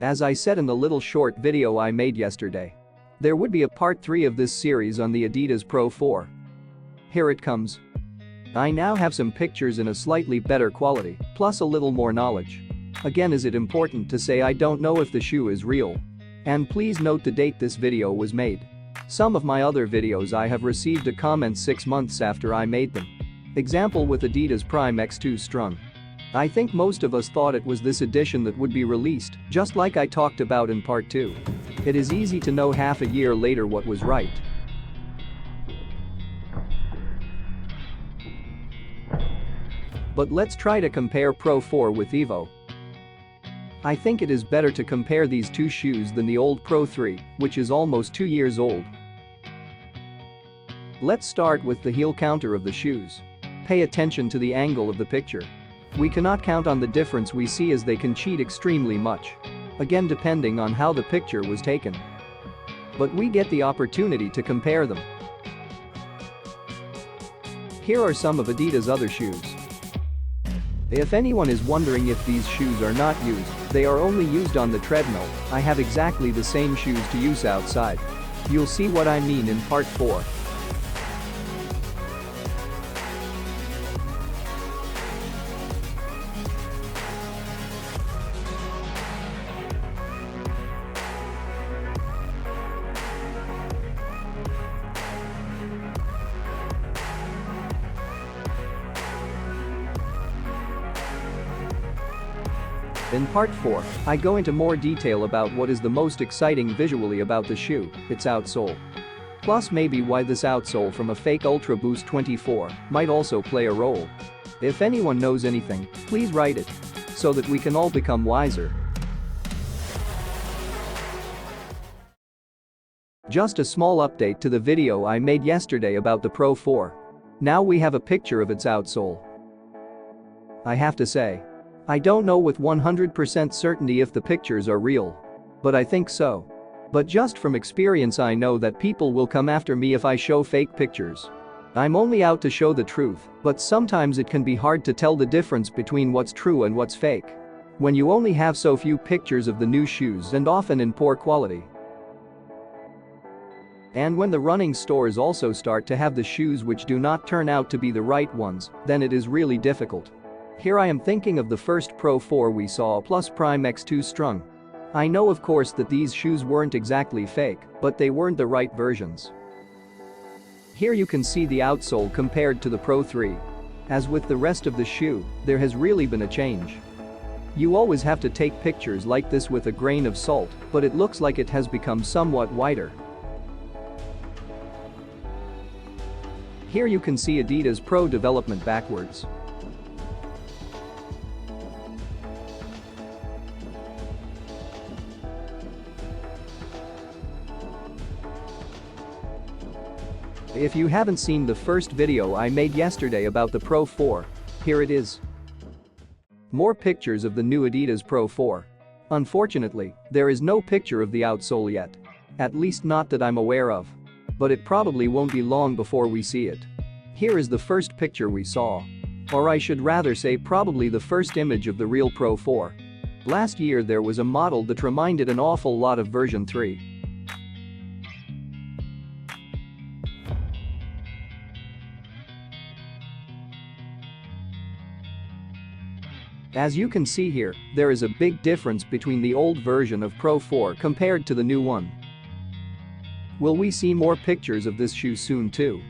As I said in the little short video I made yesterday, there would be a part 3 of this series on the Adidas Pro 4. Here it comes. I now have some pictures in a slightly better quality, plus a little more knowledge. Again, is it important to say I don't know if the shoe is real? And please note the date this video was made. Some of my other videos I have received a comment 6 months after I made them. Example with Adidas Prime X2 Strung. I think most of us thought it was this edition that would be released, just like I talked about in part 2. It is easy to know half a year later what was right. But let's try to compare Pro 4 with Evo. I think it is better to compare these two shoes than the old Pro 3, which is almost 2 years old. Let's start with the heel counter of the shoes. Pay attention to the angle of the picture. We cannot count on the difference we see as they can cheat extremely much. Again, depending on how the picture was taken. But we get the opportunity to compare them. Here are some of Adidas' other shoes. If anyone is wondering if these shoes are not used, they are only used on the treadmill. I have exactly the same shoes to use outside. You'll see what I mean in part 4. In part 4, I go into more detail about what is the most exciting visually about the shoe, its outsole. Plus maybe why this outsole from a fake Ultra Boost 24 might also play a role. If anyone knows anything, please write it, so that we can all become wiser. Just a small update to the video I made yesterday about the Pro 4. Now we have a picture of its outsole. I have to say, I don't know with 100% certainty if the pictures are real. But I think so. But just from experience I know that people will come after me if I show fake pictures. I'm only out to show the truth, but sometimes it can be hard to tell the difference between what's true and what's fake. When you only have so few pictures of the new shoes and often in poor quality. And when the running stores also start to have the shoes which do not turn out to be the right ones, then it is really difficult. Here I am thinking of the first Pro 4 we saw plus Prime X2 Strung. I know of course that these shoes weren't exactly fake, but they weren't the right versions. Here you can see the outsole compared to the Pro 3. As with the rest of the shoe, there has really been a change. You always have to take pictures like this with a grain of salt, but it looks like it has become somewhat wider. Here you can see Adidas Pro development backwards. If you haven't seen the first video I made yesterday about the Pro 4, here it is. More pictures of the new Adidas Pro 4. Unfortunately, there is no picture of the outsole yet. At least not that I'm aware of. But it probably won't be long before we see it. Here is the first picture we saw. Or I should rather say probably the first image of the real Pro 4. Last year there was a model that reminded an awful lot of version 3. As you can see here, there is a big difference between the old version of Pro 4 compared to the new one. Will we see more pictures of this shoe soon too?